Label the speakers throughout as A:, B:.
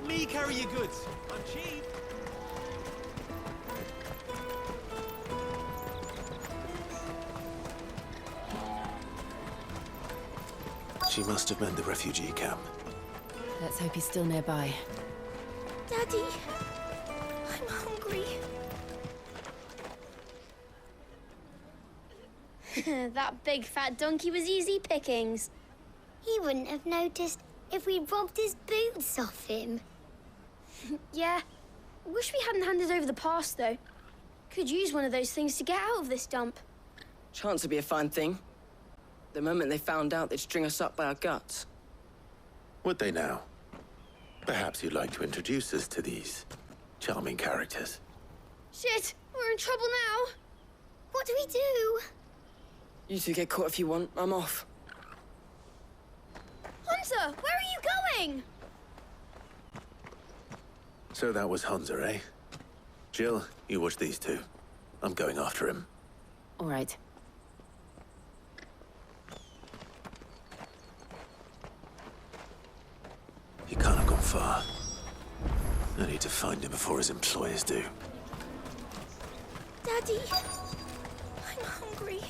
A: Let me carry your goods. I'm cheap.
B: She must have meant the refugee camp.
C: Let's hope he's still nearby.
D: Daddy, I'm hungry. That big fat donkey was easy pickings. He wouldn't have noticed if we'd robbed his boots off him. Yeah. Wish we hadn't handed over the pass, though. Could use one of those things to get out of this dump.
E: Chance would be a fine thing. The moment they found out, they'd string us up by our guts.
B: Would they now? Perhaps you'd like to introduce us to these charming characters.
D: Shit, we're in trouble now. What do we do?
E: You two get caught if you want. I'm off.
D: Hunter, where are you going?
B: So that was Hunter, eh? Jill, you watch these two. I'm going after him.
C: All right.
B: He can't have gone far. I need to find him before his employers do.
D: Daddy, I'm hungry.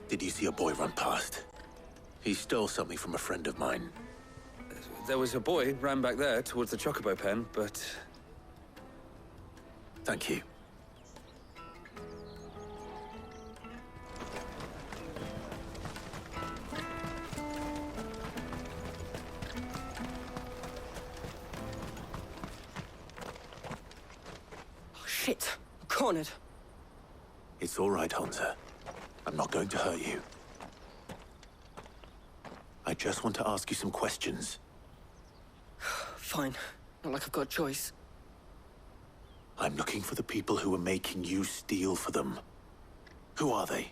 B: Did you see a boy run past? He stole something from a friend of mine.
A: There was a boy ran back there towards the Chocobo pen, but...
B: Thank you.
E: Oh, shit. I'm cornered.
B: It's all right, Hunter. I'm not going to hurt you. I just want to ask you some questions.
E: Fine. Not like I've got a choice.
B: I'm looking for the people who are making you steal for them. Who are they?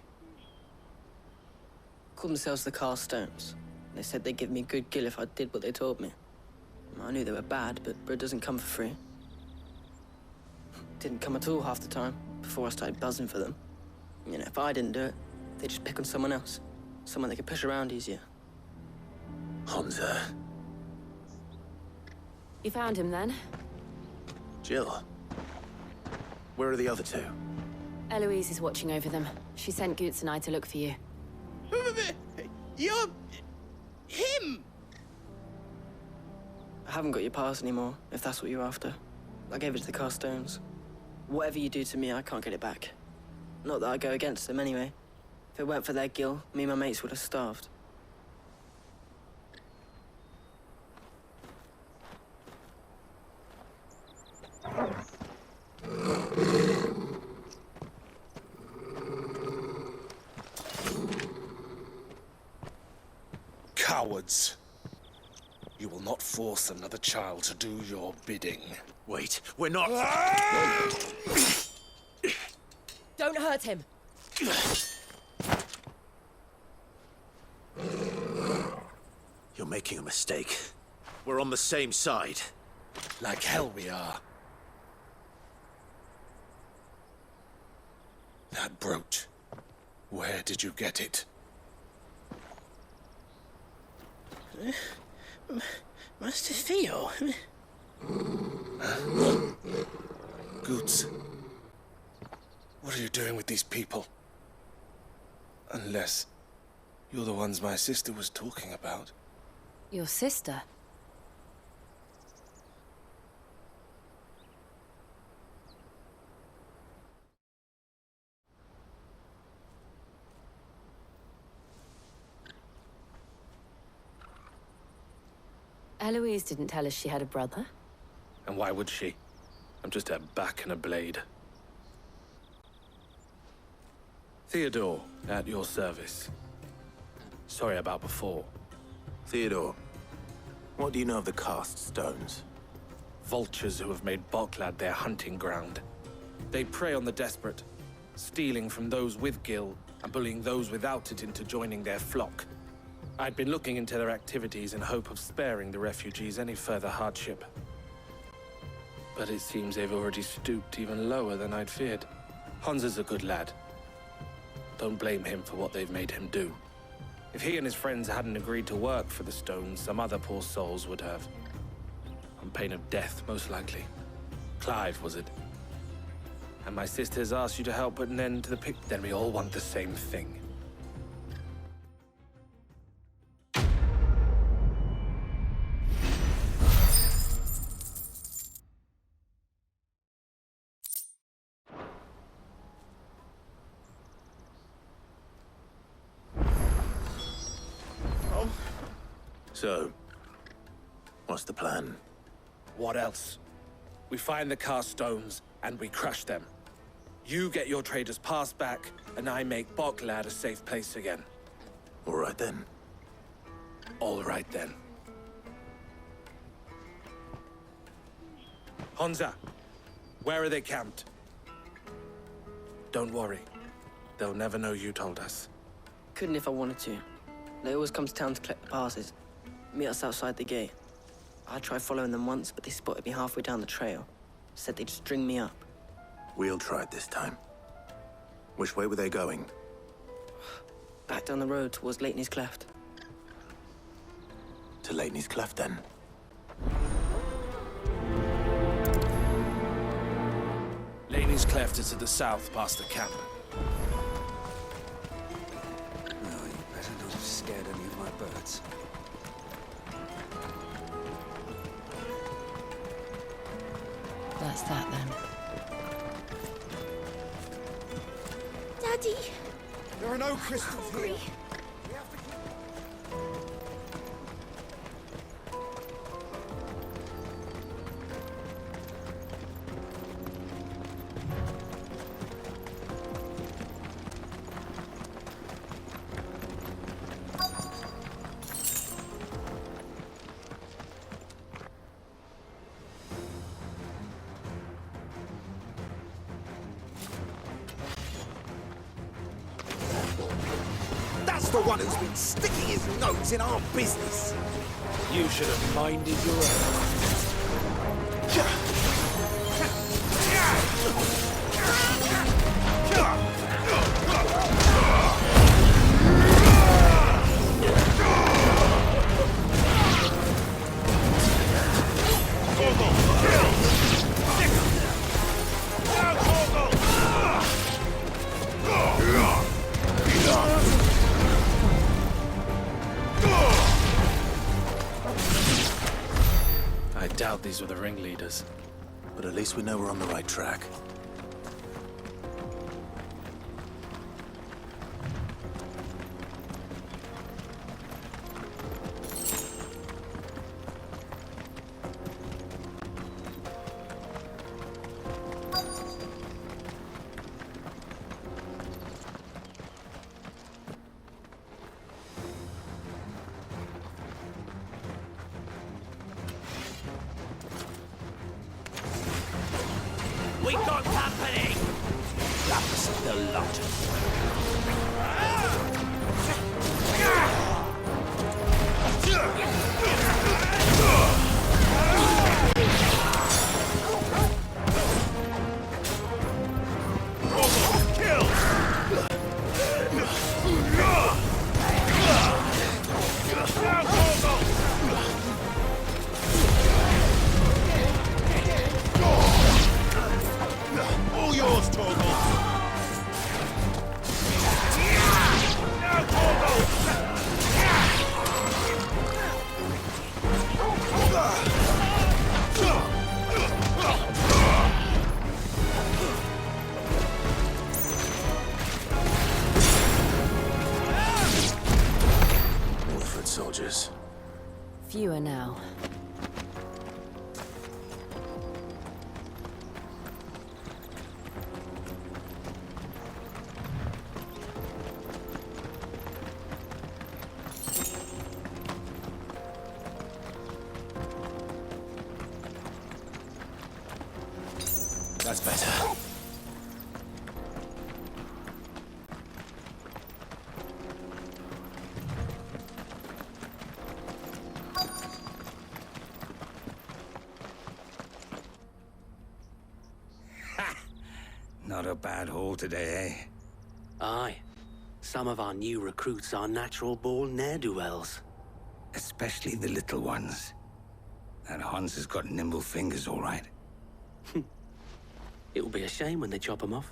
E: Called themselves the Carstones. They said they'd give me good gill if I did what they told me. I knew they were bad, but bread doesn't come for free. Didn't come at all half the time, before I started buzzing for them. You know, if I didn't do it, they'd just pick on someone else. Someone they could push around easier.
B: Hunter.
C: You found him then?
B: Jill. Where are the other two?
C: Eloise is watching over them. She sent Goots and I to look for you.
F: You're... him!
E: I haven't got your pass anymore, if that's what you're after. I gave it to the Carstones. Whatever you do to me, I can't get it back. Not that I go against them anyway. If it weren't for their gill, me and my mates would have starved.
F: Cowards. You will not force another child to do your bidding.
B: Wait, we're not...
C: Don't hurt him!
B: You're making a mistake. We're on the same side.
F: Like hell we are. That brooch. Where did you get it?
E: Master Theo.
F: Goots. What are you doing with these people? Unless you're the ones my sister was talking about.
C: Your sister? Eloise didn't tell us she had a brother.
A: And why would she? I'm just a back and a blade. Theodore, at your service. Sorry about before.
B: Theodore, what do you know of the Cast Stones?
A: Vultures who have made Boklad their hunting ground. They prey on the desperate, stealing from those with gil and bullying those without it into joining their flock. I'd been looking into their activities in hope of sparing the refugees any further hardship. But it seems they've already stooped even lower than I'd feared. Hans is a good lad. Don't blame him for what they've made him do. If he and his friends hadn't agreed to work for the stones, some other poor souls would have. On pain of death, most likely. Clive, was it? And my sisters asked you to help put an end to the pick. Then we all want the same thing.
B: So, what's the plan?
A: What else? We find the cast stones, and we crush them. You get your trader's pass back, and I make Boklad a safe place again.
B: All right then.
A: All right then. Honza, where are they camped? Don't worry. They'll never know you told us.
E: Couldn't if I wanted to. They always come to town to collect the passes. Meet us outside the gate. I tried following them once, but they spotted me halfway down the trail. Said they'd string me up.
B: We'll try it this time. Which way were they going?
E: Back down the road towards Leighton's Cleft.
B: To Leighton's Cleft, then.
A: Laney's Cleft is to the south, past the camp.
G: No, you better not have scared any of my birds.
C: That's that then.
D: Daddy!
G: There are no crystals here. That's the one who's been sticking his nose in our business.
A: You should have minded your own. I doubt these were the ringleaders.
B: But at least we know we're on the right track.
H: We got company! That's the lot.
G: All yours, Torgal.
B: Wolford soldiers.
C: Fewer now.
B: That's better.
G: Not a bad haul today, eh?
H: Aye.
I: Some of our new recruits are natural-born ne'er-do-wells.
G: Especially the little ones. That Hans has got nimble fingers, all right.
I: It will be a shame when they chop them off.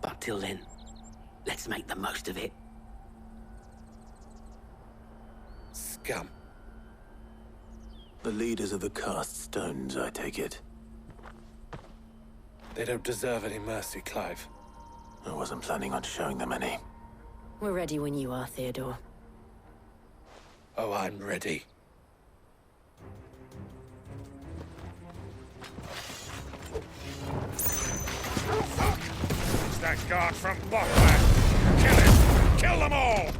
I: But till then, let's make the most of it.
A: Scum.
B: The leaders of the cast stones, I take it.
A: They don't deserve any mercy, Clive.
B: I wasn't planning on showing them any.
C: We're ready when you are, Theodore.
A: Oh, I'm ready.
H: It's that guard from Botland. Kill him! Kill them all!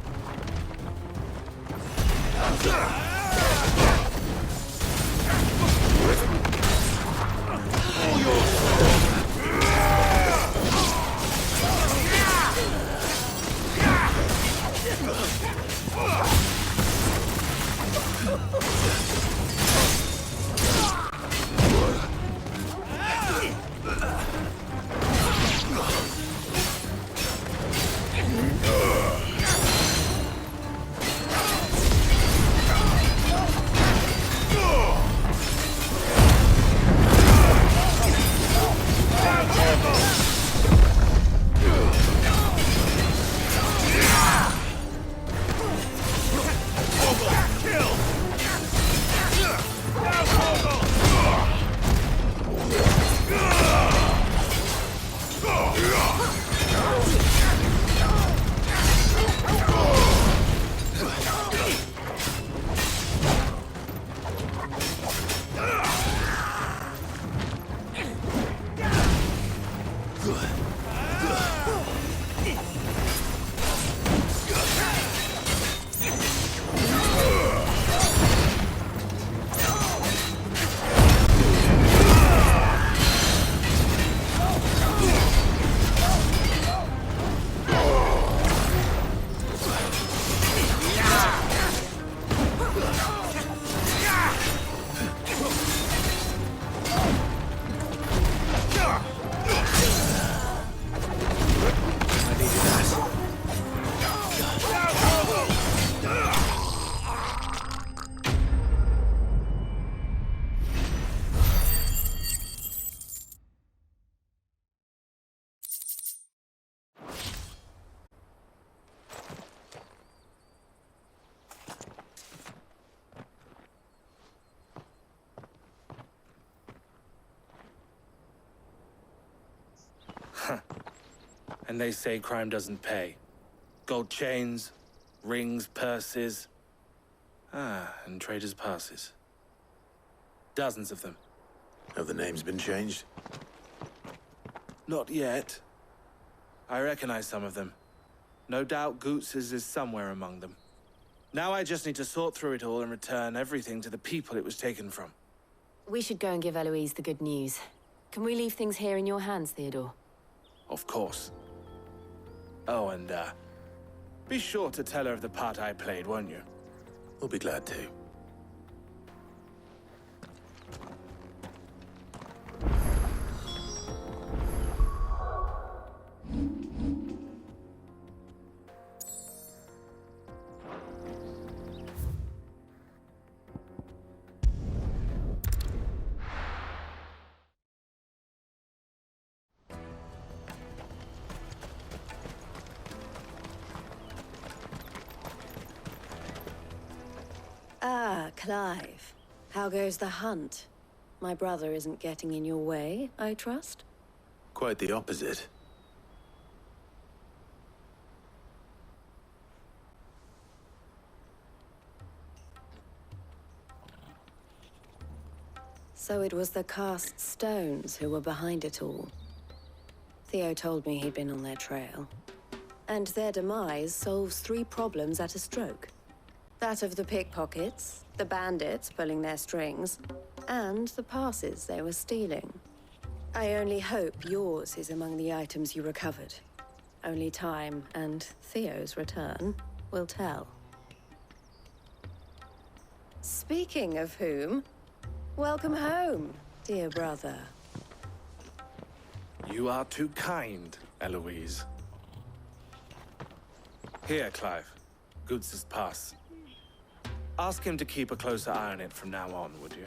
A: And they say crime doesn't pay. Gold chains, rings, purses. And traders' passes. Dozens of them.
B: Have the names been changed?
A: Not yet. I recognize some of them. No doubt Goots's is somewhere among them. Now I just need to sort through it all and return everything to the people it was taken from.
C: We should go and give Eloise the good news. Can we leave things here in your hands, Theodore?
A: Of course. Oh, and, be sure to tell her of the part I played, won't you?
B: We'll be glad to.
J: Ah, Clive. How goes the hunt? My brother isn't getting in your way, I trust?
B: Quite the opposite.
J: So it was the cast stones who were behind it all. Theo told me he'd been on their trail. And their demise solves 3 problems at a stroke. That of the pickpockets, the bandits pulling their strings, and the passes they were stealing. I only hope yours is among the items you recovered. Only time and Theo's return will tell. Speaking of whom, welcome home, dear brother.
A: You are too kind, Eloise. Here, Clive. Goods' pass. Ask him to keep a closer eye on it from now on, would you?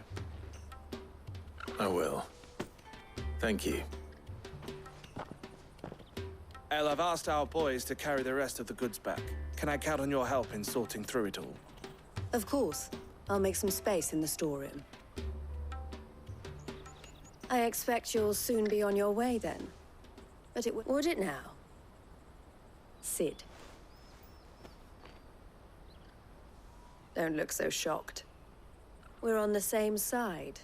B: I will. Thank you.
A: El, I've asked our boys to carry the rest of the goods back. Can I count on your help in sorting through it all?
J: Of course. I'll make some space in the storeroom. I expect you'll soon be on your way then. But it would it now? Sid. Don't look so shocked. We're on the same side.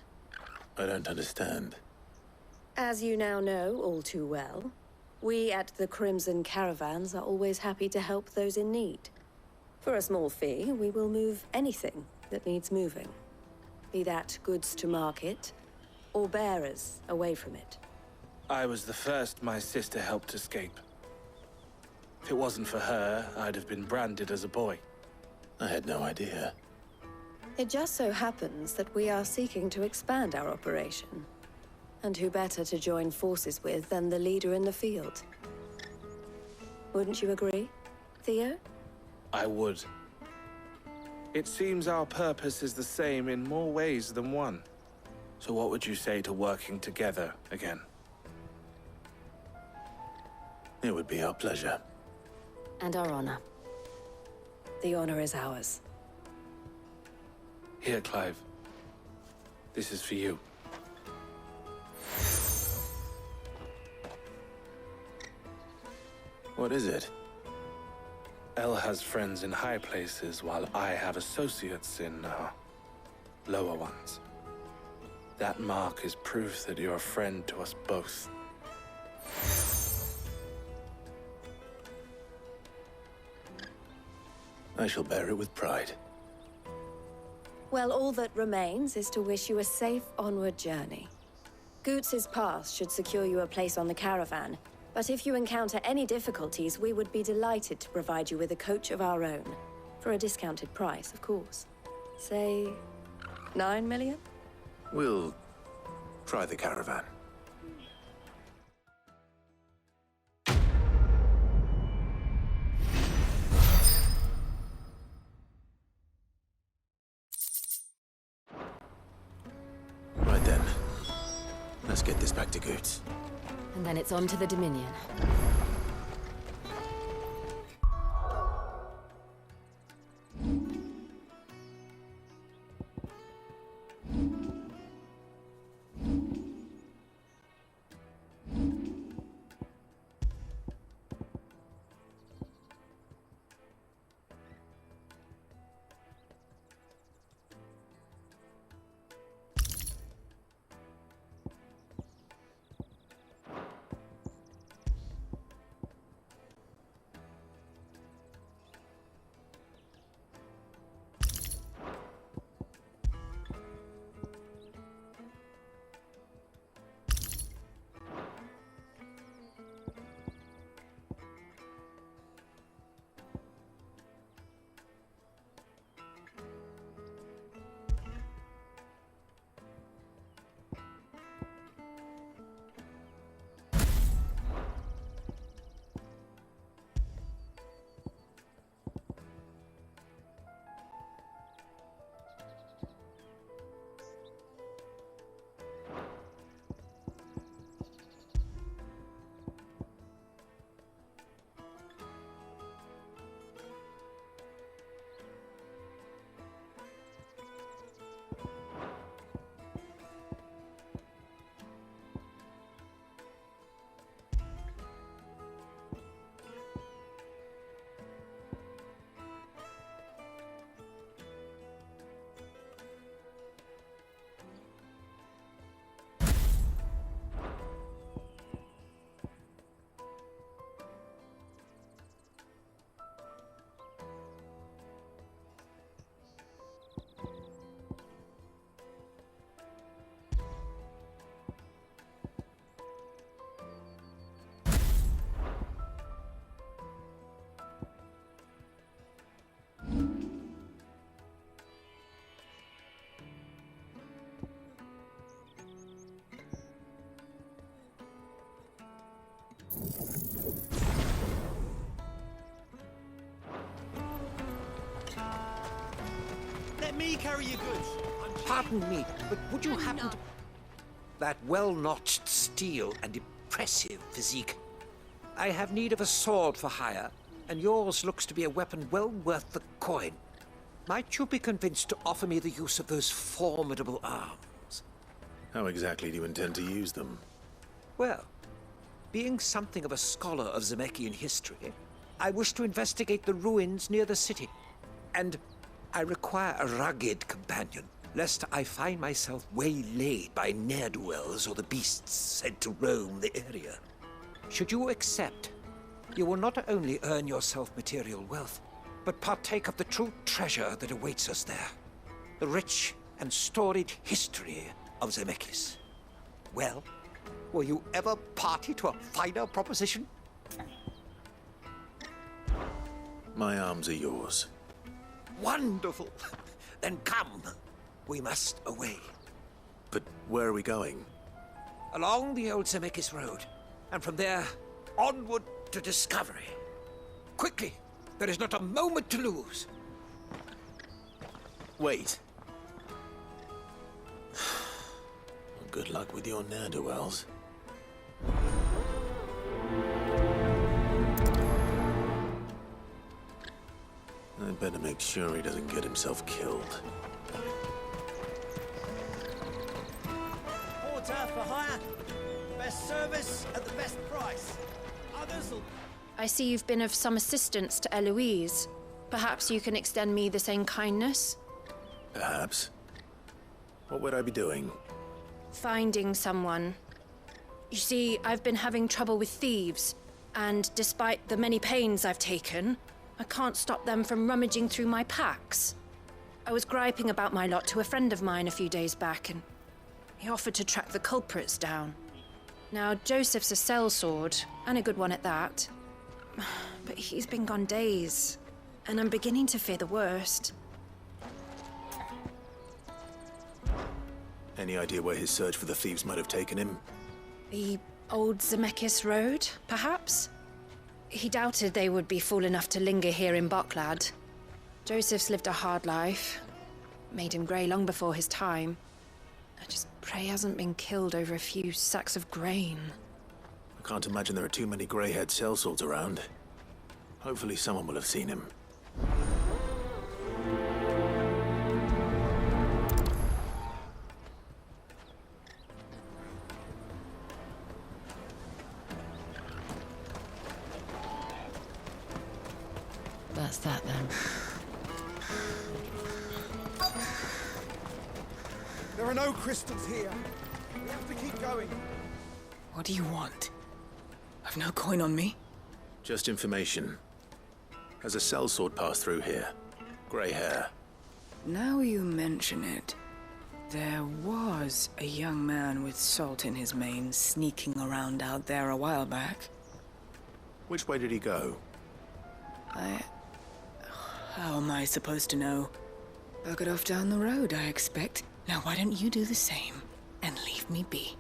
B: I don't understand.
J: As you now know all too well, we at the Crimson Caravans are always happy to help those in need. For a small fee, we will move anything that needs moving. Be that goods to market, or bearers away from it.
A: I was the first my sister helped escape. If it wasn't for her, I'd have been branded as a boy.
B: I had no idea.
J: It just so happens that we are seeking to expand our operation. And who better to join forces with than the leader in the field? Wouldn't you agree, Theo?
A: I would. It seems our purpose is the same in more ways than one. So what would you say to working together again?
B: It would be our pleasure.
C: And our honor.
J: The honor is ours.
A: Here, Clive. This is for you.
B: What is it?
A: El has friends in high places, while I have associates in, lower ones. That mark is proof that you're a friend to us both.
B: I shall bear it with pride.
J: Well, all that remains is to wish you a safe onward journey. Goots' pass should secure you a place on the caravan, but if you encounter any difficulties, we would be delighted to provide you with a coach of our own. For a discounted price, of course. Say, 9 million?
B: We'll try the caravan. Right then. Let's get this back to Goots.
C: And then it's on to the Dominion.
K: carry your goods?
L: Pardon me, but would you happen to... That well-notched steel and impressive physique. I have need of a sword for hire, and yours looks to be a weapon well worth the coin. Might you be convinced to offer me the use of those formidable arms?
B: How exactly do you intend to use them?
L: Well, being something of a scholar of Zemeckis history, I wish to investigate the ruins near the city. And I require a rugged companion, lest I find myself waylaid by ne'er-do-wells or the beasts said to roam the area. Should you accept, you will not only earn yourself material wealth, but partake of the true treasure that awaits us there. The rich and storied history of Zemeckis. Well, were you ever party to a finer proposition?
B: My arms are yours.
L: Wonderful! Then come. We must away.
B: But where are we going?
L: Along the old Zemeckis Road, and from there, onward to discovery. Quickly! There is not a moment to lose.
B: Wait. Well, good luck with your ne'er-do-wells. I'd better make sure he doesn't get himself killed.
K: Porter for hire. Best service at the best price. Others will...
M: I see you've been of some assistance to Eloise. Perhaps you can extend me the same kindness?
B: Perhaps. What would I be doing?
M: Finding someone. You see, I've been having trouble with thieves, and despite the many pains I've taken, I can't stop them from rummaging through my packs. I was griping about my lot to a friend of mine a few days back, and he offered to track the culprits down. Now, Joseph's a sellsword, and a good one at that. But he's been gone days, and I'm beginning to fear the worst.
B: Any idea where his search for the thieves might have taken him?
M: The old Zemeckis Road, perhaps? He doubted they would be fool enough to linger here in Boklad. Joseph's lived a hard life. Made him grey long before his time. I just pray he hasn't been killed over a few sacks of grain.
B: I can't imagine there are too many grey-haired sellswords around. Hopefully someone will have seen him.
C: That's that then.
K: There are no crystals here. We have to keep going.
N: What do you want? I've no coin on me.
B: Just information. Has a sellsword passed through here? Grey hair.
N: Now you mention it, there was a young man with salt in his mane sneaking around out there a while back.
B: Which way did he go?
N: How am I supposed to know? Buggered off down the road, I expect. Now why don't you do the same and leave me be?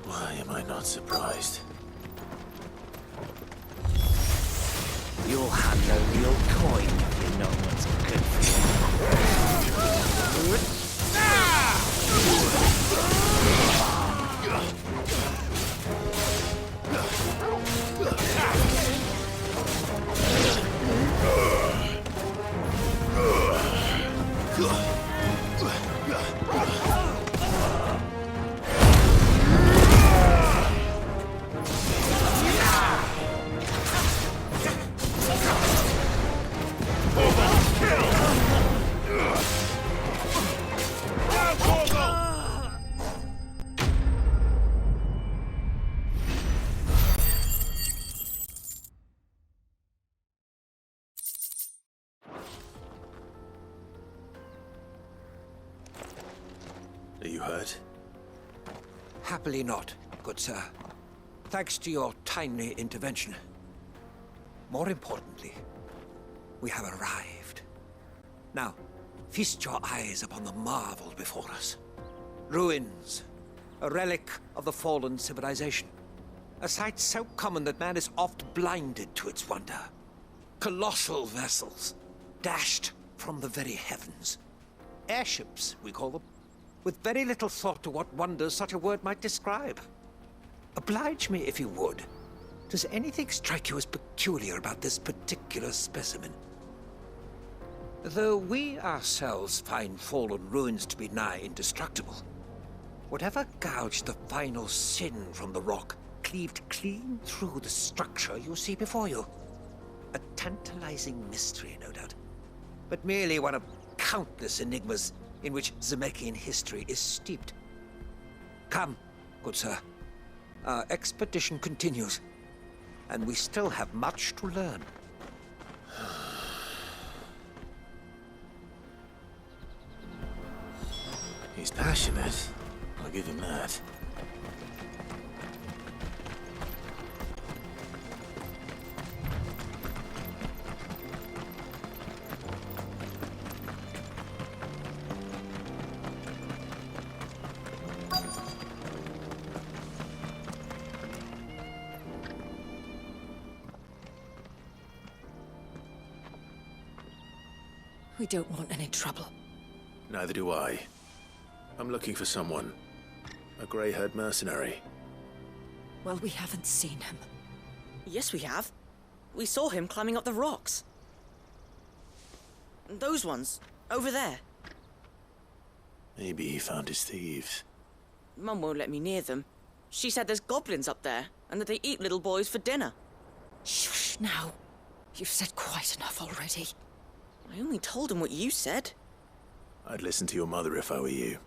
B: Why am I not surprised?
G: You'll have no real coin if you know what's good
B: Are you hurt?
L: Happily not, good sir. Thanks to your timely intervention. More importantly, we have arrived. Now, Feast your eyes upon the marvel before us. Ruins, a relic of the fallen civilization. A sight so common that man is oft blinded to its wonder. Colossal vessels, dashed from the very heavens. Airships, we call them, with very little thought to what wonders such a word might describe. Oblige me if you would. Does anything strike you as peculiar about this particular specimen? Though we ourselves find fallen ruins to be nigh indestructible, whatever gouged the final sin from the rock cleaved clean through the structure you see before you. A tantalizing mystery, no doubt, but merely one of countless enigmas in which Zemeckis history is steeped. Come, good sir. Our expedition continues, and we still have much to learn.
B: He's passionate. I'll give him that.
M: We don't want any trouble.
B: Neither do I. I'm looking for someone. A grey-haired mercenary.
M: Well, we haven't seen him.
E: Yes, we have. We saw him climbing up the rocks. Those ones, over there.
B: Maybe he found his thieves.
E: Mum won't let me near them. She said there's goblins up there, and that they eat little boys for dinner.
M: Shush now. You've said quite enough already.
E: I only told him what you said.
B: I'd listen to your mother if I were you.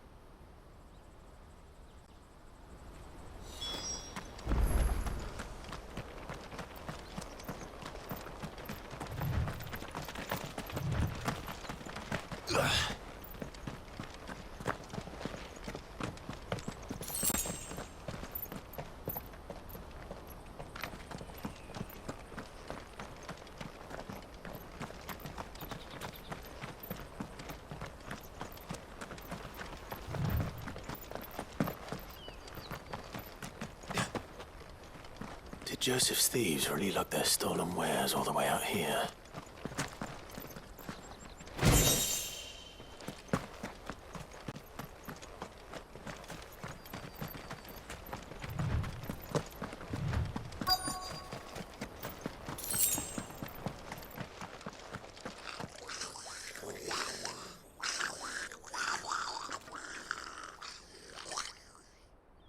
B: Did Joseph's thieves really lug their stolen wares all the way out here?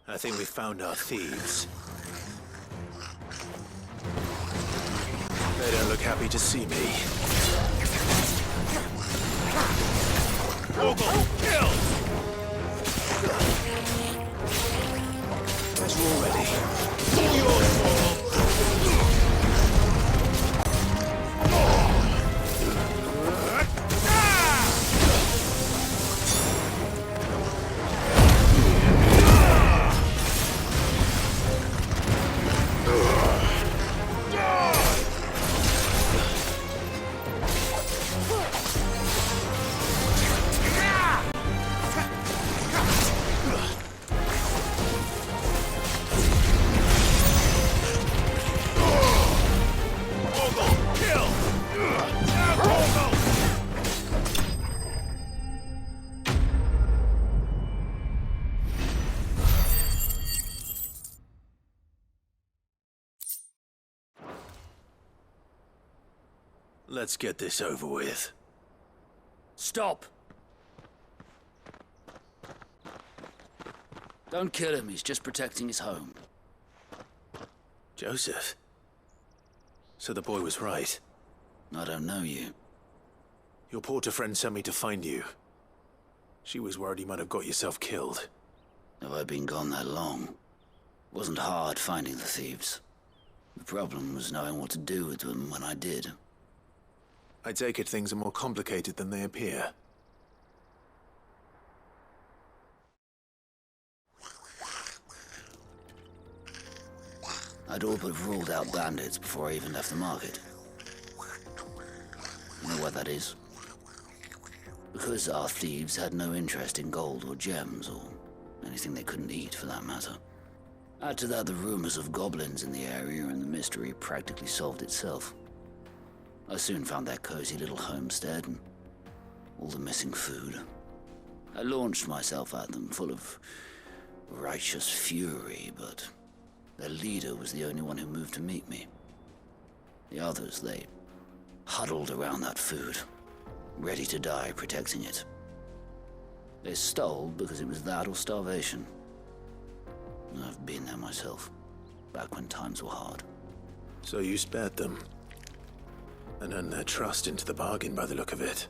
B: I think we found our thieves. They don't look happy to see me.
H: Kill!
B: As we're ready.
H: All yours, Mortal!
B: Let's get this over with.
O: Stop! Don't kill him, he's just protecting his home.
B: Joseph? So the boy was right.
O: I don't know you.
B: Your porter friend sent me to find you. She was worried you might have got yourself killed.
O: Have I been gone that long? It wasn't hard finding the thieves. The problem was knowing what to do with them when I did.
B: I take it things are more complicated than they appear.
O: I'd all but ruled out bandits before I even left the market. You know where that is? Because our thieves had no interest in gold or gems, or anything they couldn't eat for that matter. Add to that the rumors of goblins in the area, and the mystery practically solved itself. I soon found their cozy little homestead and all the missing food. I launched myself at them, full of righteous fury, but their leader was the only one who moved to meet me. The others, they huddled around that food, ready to die protecting it. They stole because it was that or starvation. I've been there myself, back when times were hard.
B: So you spared them, and earned their trust into the bargain by the look of it.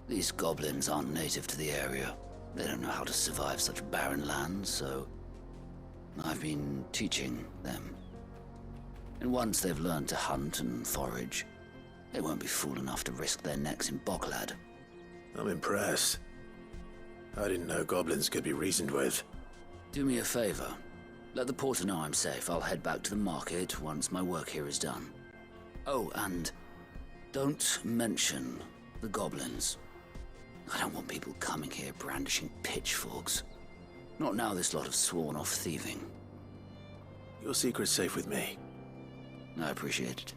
O: These goblins aren't native to the area. They don't know how to survive such barren lands, so I've been teaching them. And once they've learned to hunt and forage, they won't be fool enough to risk their necks in Bocklad.
B: I'm impressed. I didn't know goblins could be reasoned with.
O: Do me a favor. Let the porter know I'm safe. I'll head back to the market once my work here is done. Oh, and don't mention the goblins. I don't want people coming here brandishing pitchforks. Not now this lot have sworn off thieving.
B: Your secret's safe with me.
O: I appreciate it.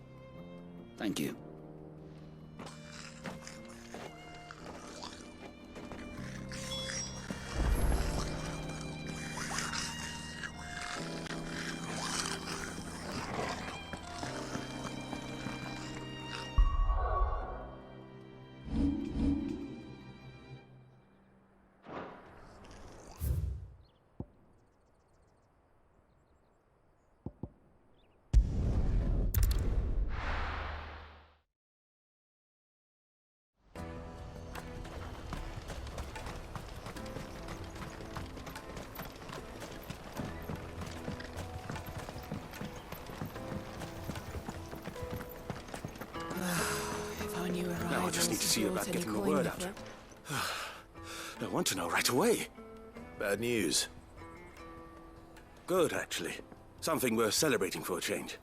O: Thank you.
F: Now I just need to see about getting the word out. I want to know right away.
B: Bad news.
F: Good, actually. Something worth celebrating for a change.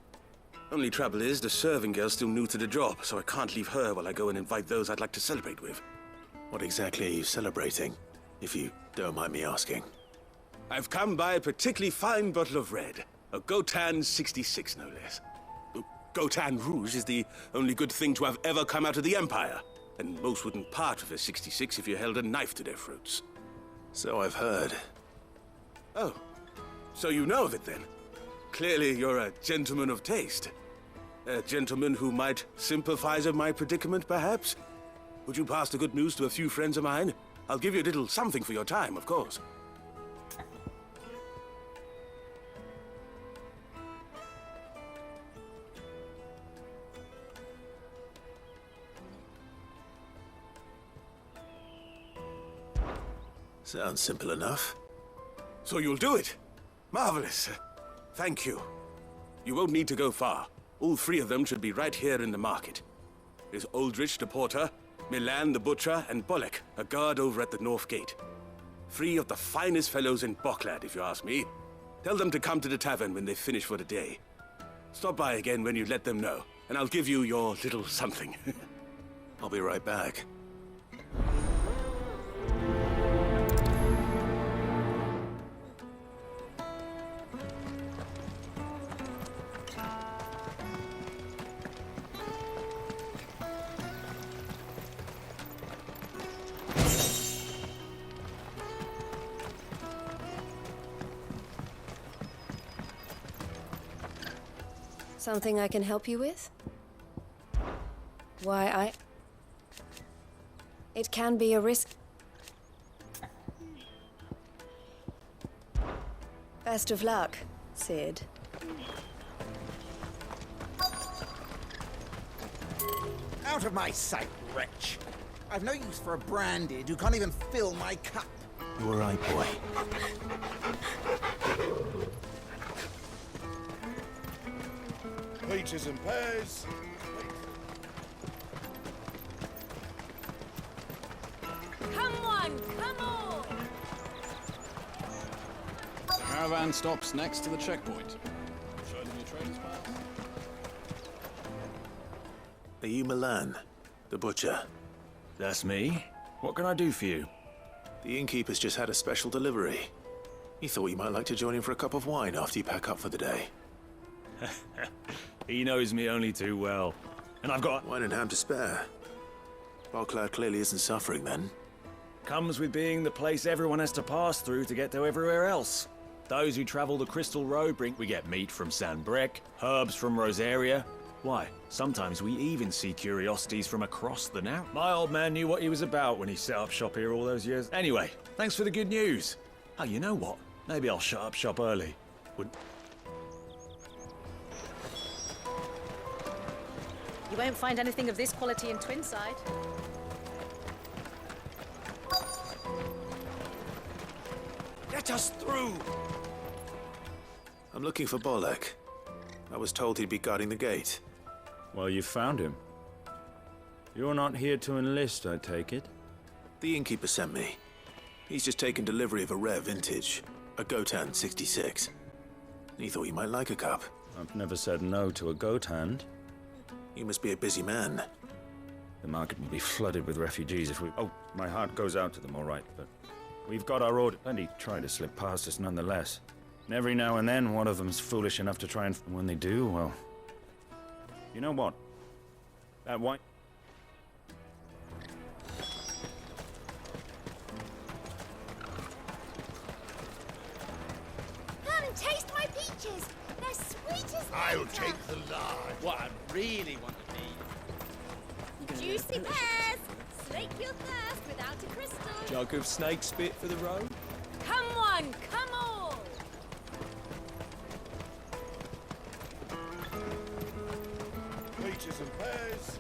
F: Only trouble is, the serving girl's still new to the job, so I can't leave her while I go and invite those I'd like to celebrate with.
B: What exactly are you celebrating, if you don't mind me asking?
F: I've come by a particularly fine bottle of red. A Gotan 66, no less. Gotan Rouge is the only good thing to have ever come out of the Empire, and most wouldn't part with a 66 if you held a knife to their throats.
B: So I've heard.
F: Oh, so you know of it then? Clearly you're a gentleman of taste. A gentleman who might sympathize with my predicament, perhaps? Would you pass the good news to a few friends of mine? I'll give you a little something for your time, of course.
B: Sounds simple enough.
F: So you'll do it? Marvelous. Thank you. You won't need to go far. All three of them should be right here in the market. There's Aldrich the porter, Milan the butcher, and Bolek, a guard over at the north gate. Three of the finest fellows in Bocklad, if you ask me. Tell them to come to the tavern when they've finished for the day. Stop by again when you let them know, and I'll give you your little something.
B: I'll be right back.
C: Something I can help you with? Why, It can be a risk. Best of luck, Sid.
K: Out of my sight, wretch. I've no use for a branded who can't even fill my cup.
B: You all right, boy?
H: Peaches and pears.
M: Come on, come on!
P: Caravan stops next to the checkpoint. Show them your trader's pass.
B: Are you Milan, the butcher?
Q: That's me. What can I do for you?
B: The innkeeper's just had a special delivery. He thought you might like to join him for a cup of wine after you pack up for the day.
Q: He knows me only too well. And I've got...
B: Wine and ham to spare. Bocklad clearly isn't suffering then.
Q: Comes with being the place everyone has to pass through to get to everywhere else. Those who travel the Crystal Road we get meat from Sanbrec, herbs from Rosaria. Why, sometimes we even see curiosities from across the Narrow. My old man knew what he was about when he set up shop here all those years. Anyway, thanks for the good news. Oh, you know what? Maybe I'll shut up shop early.
R: You won't find anything of this quality in Twinside.
L: Let us through!
B: I'm looking for Bolek. I was told he'd be guarding the gate.
Q: Well, you found him. You're not here to enlist, I take it?
B: The innkeeper sent me. He's just taken delivery of a rare vintage, a Gotan 66. He thought you might like a cup.
Q: I've never said no to a goat hand.
B: You must be a busy man.
Q: The market will be flooded with refugees if we... Oh, my heart goes out to them, all right, but... We've got our order. Plenty try to slip past us nonetheless. And every now and then, one of them's foolish enough to try and... When they do, well... You know what? That wine...
D: Come and taste my peaches. They're sweet as
H: I'll
D: nectar.
H: take the large.
I: What I really want to be...
R: Juicy pears! Slake your thirst without a crystal.
I: Jug of snake spit for the road?
R: Come one, come all!
H: Peaches and pears.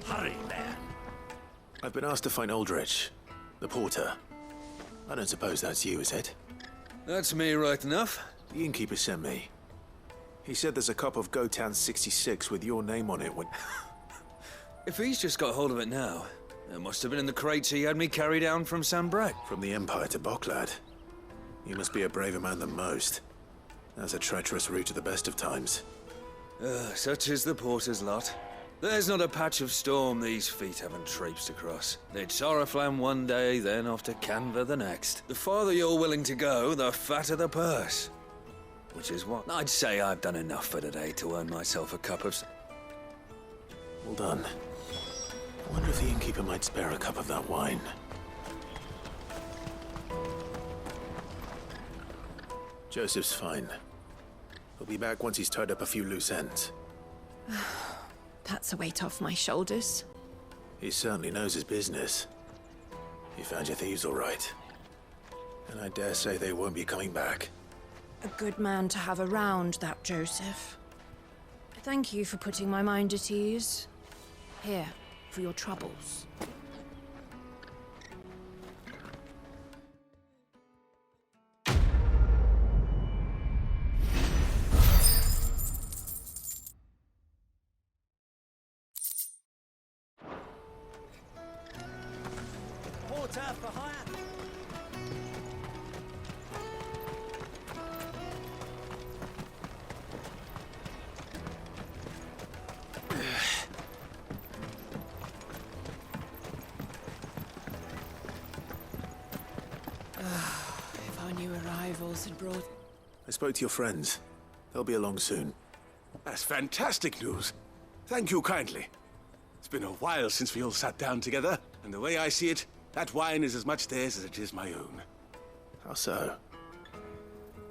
L: Hurry, man.
B: I've been asked to find Aldrich, the porter. I don't suppose that's you, is it?
S: That's me right enough.
B: The innkeeper sent me. He said there's a cup of Gotan 66 with your name on it when...
S: If he's just got hold of it now, it must have been in the crates he had me carry down from Sanbrec.
B: From the Empire to Bocklad. You must be a braver man than most. That's a treacherous route at the best of times.
S: Such is the porter's lot. There's not a patch of storm these feet haven't traipsed across. It's Oriflamme one day, then off to Canva the next. The farther you're willing to go, the fatter the purse. Which is what I'd say I've done enough for today to earn myself a cup of...
B: Well done. I wonder if the innkeeper might spare a cup of that wine. Joseph's fine. He'll be back once he's tied up a few loose ends.
M: That's a weight off my shoulders.
B: He certainly knows his business. You found your thieves all right. And I dare say they won't be coming back.
M: A good man to have around, that Joseph. Thank you for putting my mind at ease. Here, for your troubles.
L: Porter for hire.
N: If our new arrivals had brought...
B: I spoke to your friends. They'll be along soon.
F: That's fantastic news. Thank you kindly. It's been a while since we all sat down together, and the way I see it, that wine is as much theirs as it is my own.
B: How so?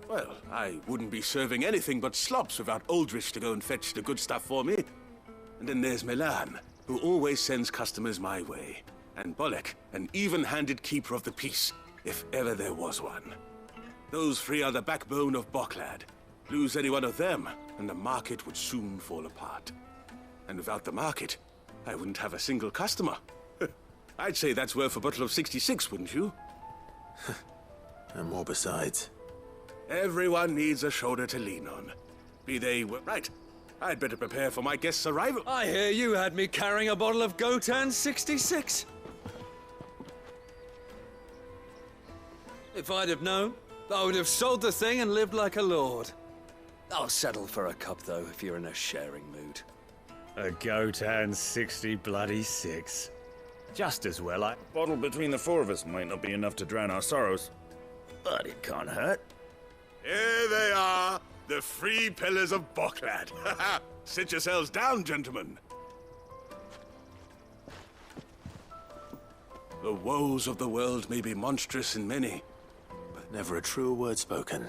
F: Well, I wouldn't be serving anything but slops without Aldrich to go and fetch the good stuff for me. And then there's Milan, who always sends customers my way. And Bolek, an even-handed keeper of the peace, if ever there was one. Those three are the backbone of Bocklad. Lose any one of them, and the market would soon fall apart. And without the market, I wouldn't have a single customer. I'd say that's worth a bottle of 66, wouldn't you?
B: And more besides.
F: Everyone needs a shoulder to lean on. Be they... Right. I'd better prepare for my guest's arrival.
S: I hear you had me carrying a bottle of Gotan 66. If I'd have known, I would have sold the thing and lived like a lord. I'll settle for a cup, though, if you're in a sharing mood.
Q: A Gotan 66. Just as well
H: A bottle between the four of us might not be enough to drown our sorrows, but it can't hurt.
F: Here they are, the free pillars of Boklad. Sit yourselves down, gentlemen. The woes of the world may be monstrous in many,
B: but never a true word spoken.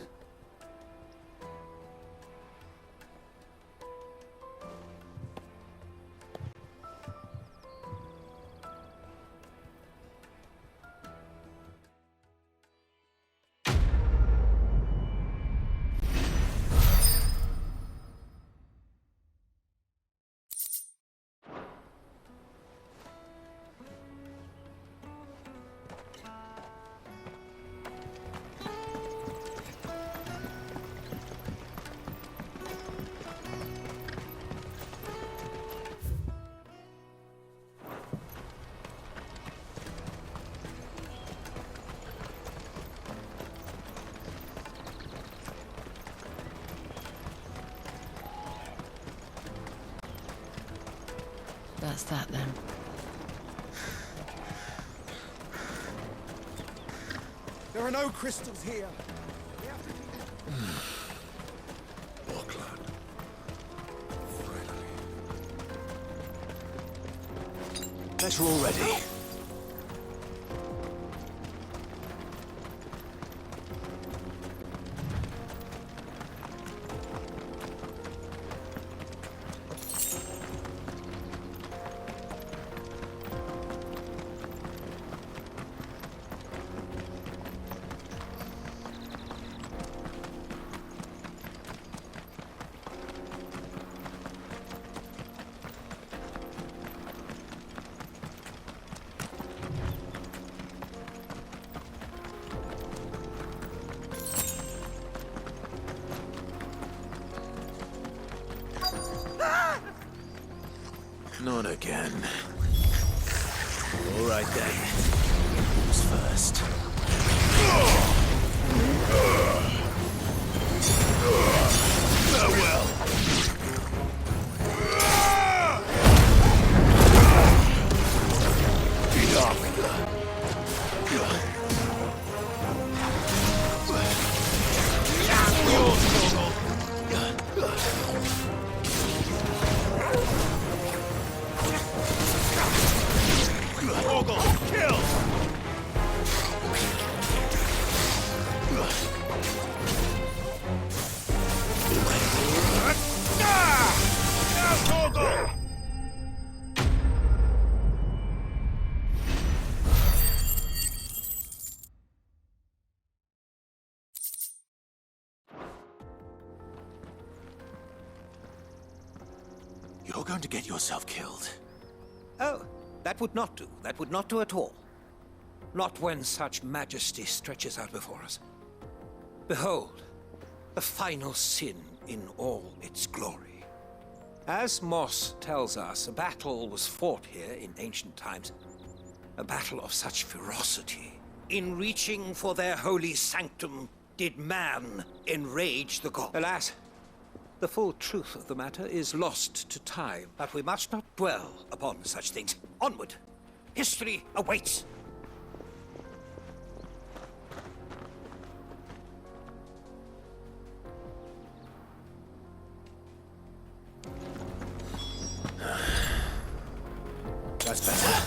C: That's that then.
K: There are no crystals here.
F: Boklad.
B: Better already. Not again. All right then. Who's first? Farewell. Beat up. You're going to get yourself killed.
L: Oh, that would not do. That would not do at all. Not when such majesty stretches out before us. Behold, the final sin in all its glory. As Moss tells us, a battle was fought here in ancient times. A battle of such ferocity. In reaching for their holy sanctum, did man enrage the god. Alas, the full truth of the matter is lost to time, but we must not dwell upon such things. Onward! History awaits!
B: That's better.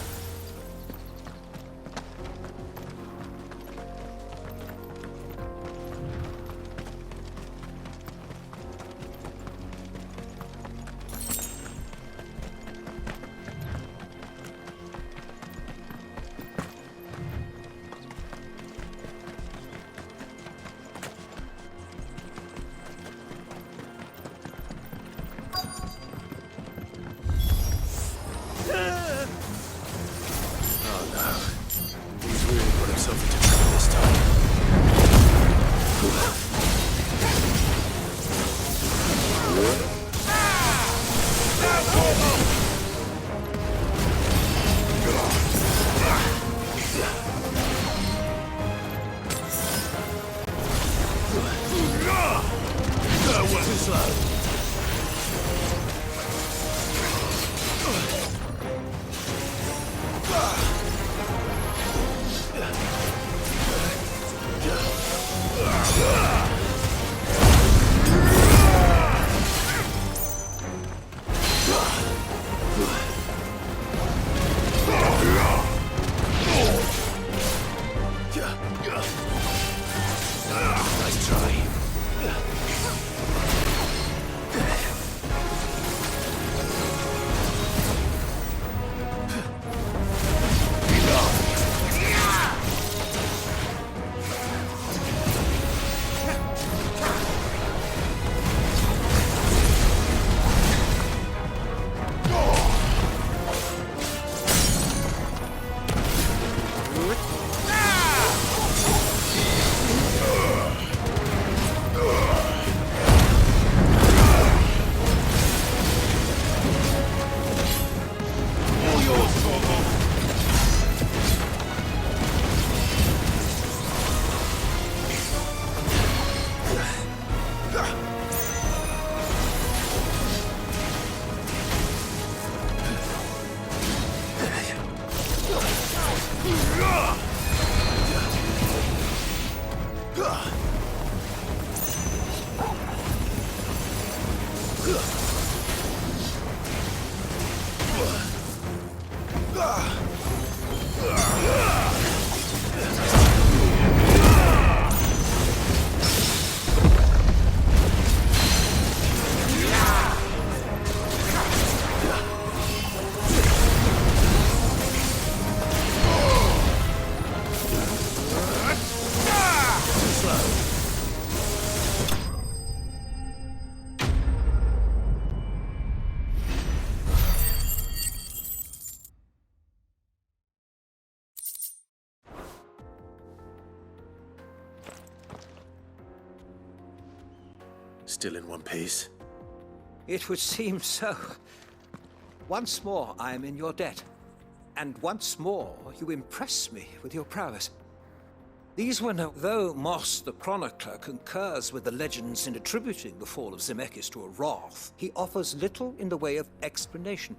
B: Still in one piece?
L: It would seem so. Once more, I am in your debt. And once more, you impress me with your prowess. These were no... Though Moss the Chronicler concurs with the legends in attributing the fall of Zemeckis to a wrath, he offers little in the way of explanation.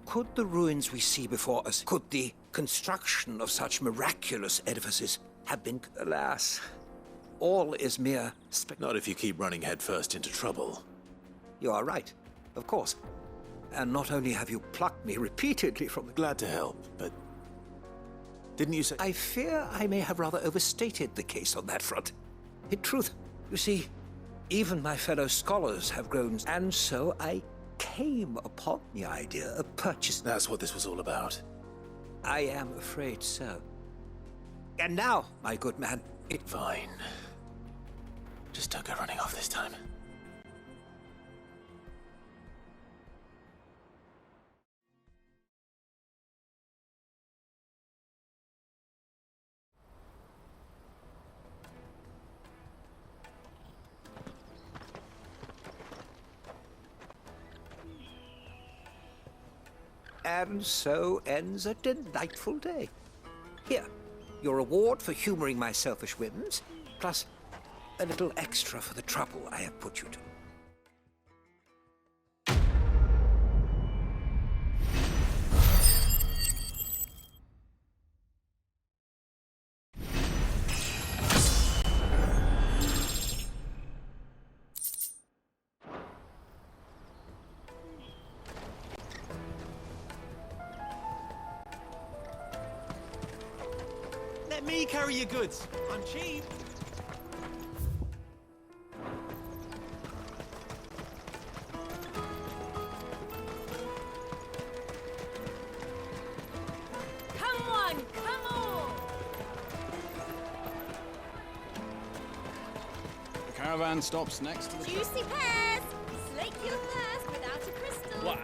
L: Could the ruins we see before us, could the construction of such miraculous edifices have been... Alas, all is mere
B: Not if you keep running headfirst into trouble.
L: You are right, of course. And not only have you plucked me repeatedly from the...
B: Glad to help, but... Didn't you say...
L: I fear I may have rather overstated the case on that front. In truth, you see, even my fellow scholars have grown... And so I came upon the idea of purchasing...
B: That's what this was all about.
L: I am afraid so. And now, my good man,
B: Fine. Just don't go running off this time.
L: And so ends a delightful day. Here, your reward for humoring my selfish whims, plus a little extra for the trouble I have put you to.
T: Let me carry your goods. I'm cheap.
M: Come on, come on!
P: The caravan stops next to the
M: Juicy pears! Slake your thirst without a crystal.
P: What?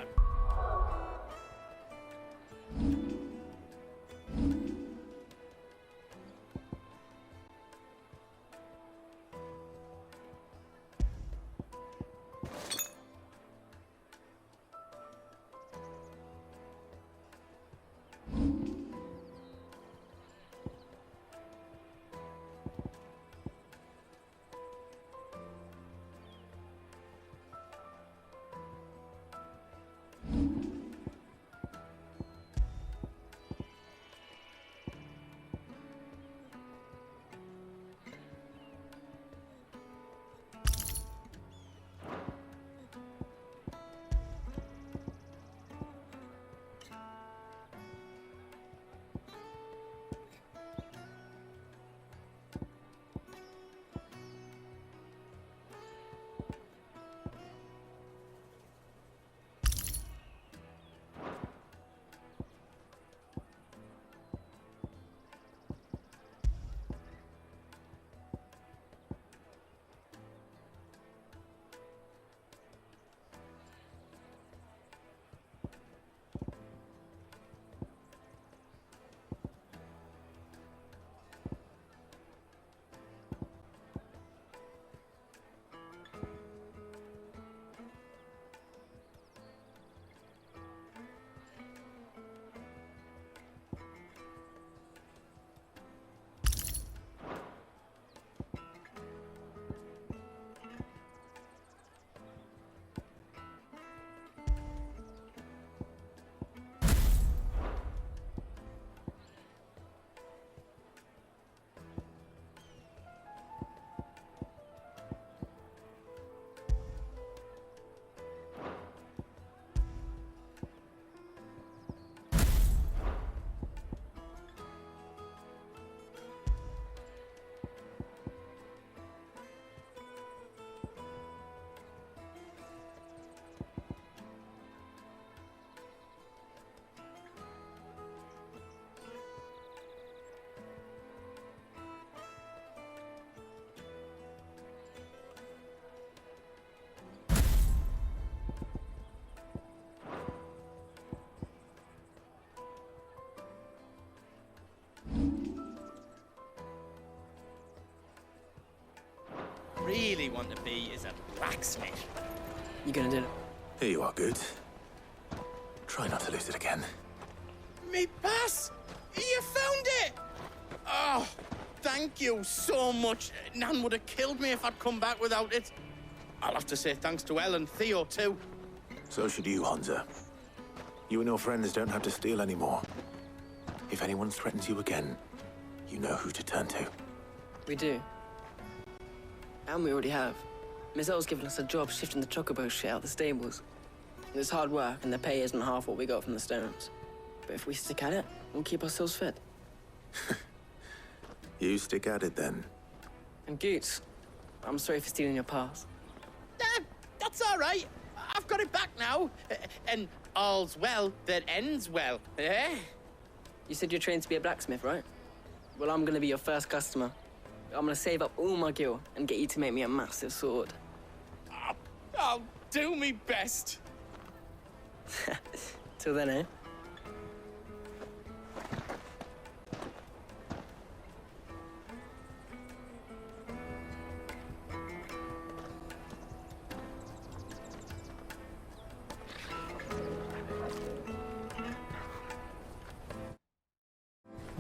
U: really want to be is a blacksmith.
E: You gonna do it?
B: Here you are, Good. Try not to lose it again.
U: Me pass! You found it! Oh, thank you so much. Nan would have killed me if I'd come back without it. I'll have to say thanks to Elle and Theo, too.
B: So should you, Hansa. You and your friends don't have to steal anymore. If anyone threatens you again, you know who to turn to.
E: We do. And we already have. Miss Elle's given us a job shifting the chocobo shit out the stables. It's hard work, and the pay isn't half what we got from the stones. But if we stick at it, we'll keep ourselves fit.
B: You stick at it, then.
E: And Goots, I'm sorry for stealing your pass.
U: That's all right. I've got it back now. And all's well that ends well, eh?
E: You said you're trained to be a blacksmith, right? Well, I'm gonna be your first customer. I'm gonna save up all my gil and get you to make me a massive sword.
U: I'll do me best.
E: Till then, eh?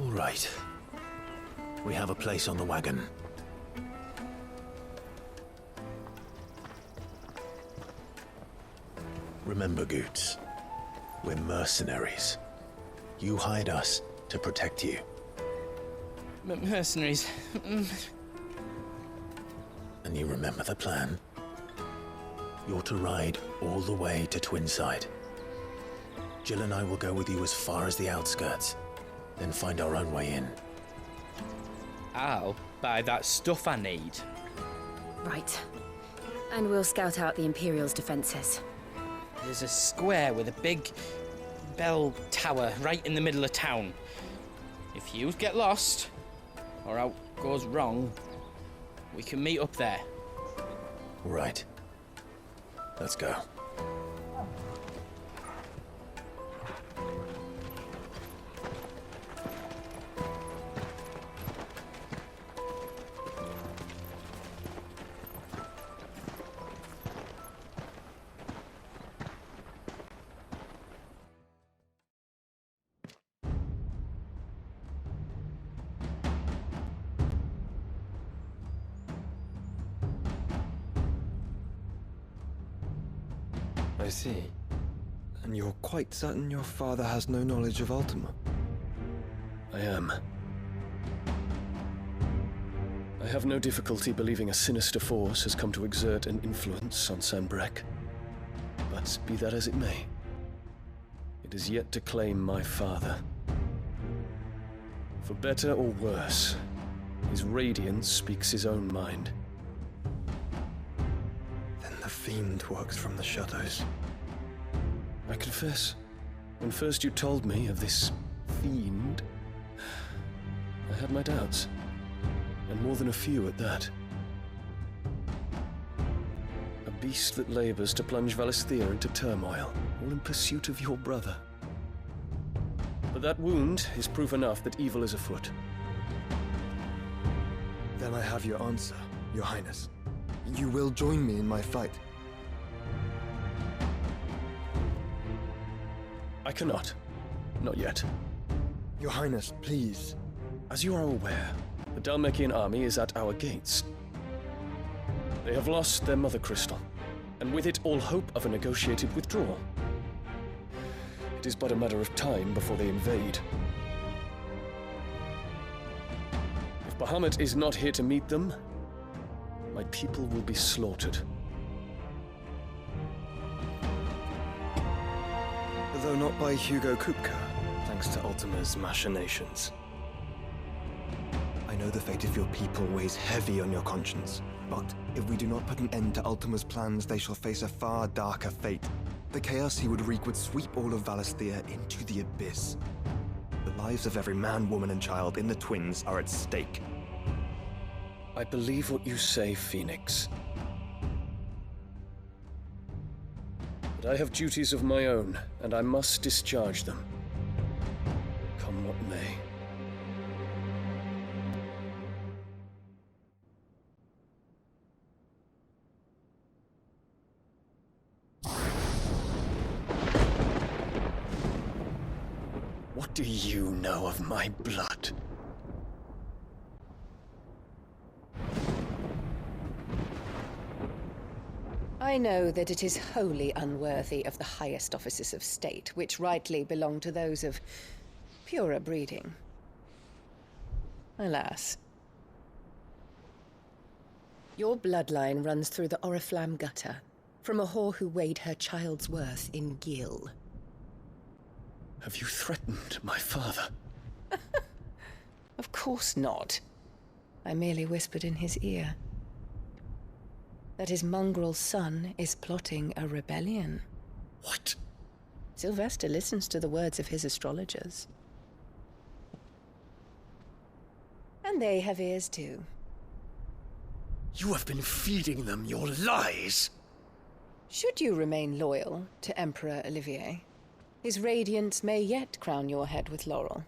B: All right. We have a place on the wagon. Remember, Goots, we're mercenaries. You hired us to protect you.
U: Mercenaries.
B: And you remember the plan? You're to ride all the way to Twinside. Jill and I will go with you as far as the outskirts, then find our own way in.
U: I'll buy that stuff I need.
C: Right. And we'll scout out the Imperial's defenses.
U: There's a square with a big bell tower right in the middle of town. If you get lost, or out goes wrong, we can meet up there.
B: Right. Let's go.
V: I see. And you're quite certain your father has no knowledge of Ultima?
W: I am. I have no difficulty believing a sinister force has come to exert an influence on Sanbreque. But be that as it may, it is yet to claim my father. For better or worse, his radiance speaks his own mind.
V: Then the fiend works from the shadows.
W: I confess, when first you told me of this fiend, I had my doubts, and more than a few at that. A beast that labors to plunge Valisthea into turmoil, all in pursuit of your brother. But that wound is proof enough that evil is afoot.
V: Then I have your answer, Your Highness. You will join me in my fight.
W: I cannot. Not yet.
V: Your Highness, please.
W: As you are aware, the Dhalmekian army is at our gates. They have lost their mother crystal, and with it all hope of a negotiated withdrawal. It is but a matter of time before they invade. If Bahamut is not here to meet them, my people will be slaughtered.
V: Though not by Hugo Kupka, thanks to Ultima's machinations. I know the fate of your people weighs heavy on your conscience, but if we do not put an end to Ultima's plans, they shall face a far darker fate. The chaos he would wreak would sweep all of Valisthea into the abyss. The lives of every man, woman, and child in the Twins are at stake.
W: I believe what you say, Phoenix. But I have duties of my own, and I must discharge them. Come what may. What do you know of my blood?
A: I know that it is wholly unworthy of the highest offices of state, which rightly belong to those of purer breeding. Alas. Your bloodline runs through the Oriflamme gutter, from a whore who weighed her child's worth in gill.
W: Have you threatened my father?
A: Of course not. I merely whispered in his ear that his mongrel son is plotting a rebellion.
W: What?
A: Sylvester listens to the words of his astrologers. And they have ears too.
W: You have been feeding them your lies!
A: Should you remain loyal to Emperor Olivier, his radiance may yet crown your head with laurel.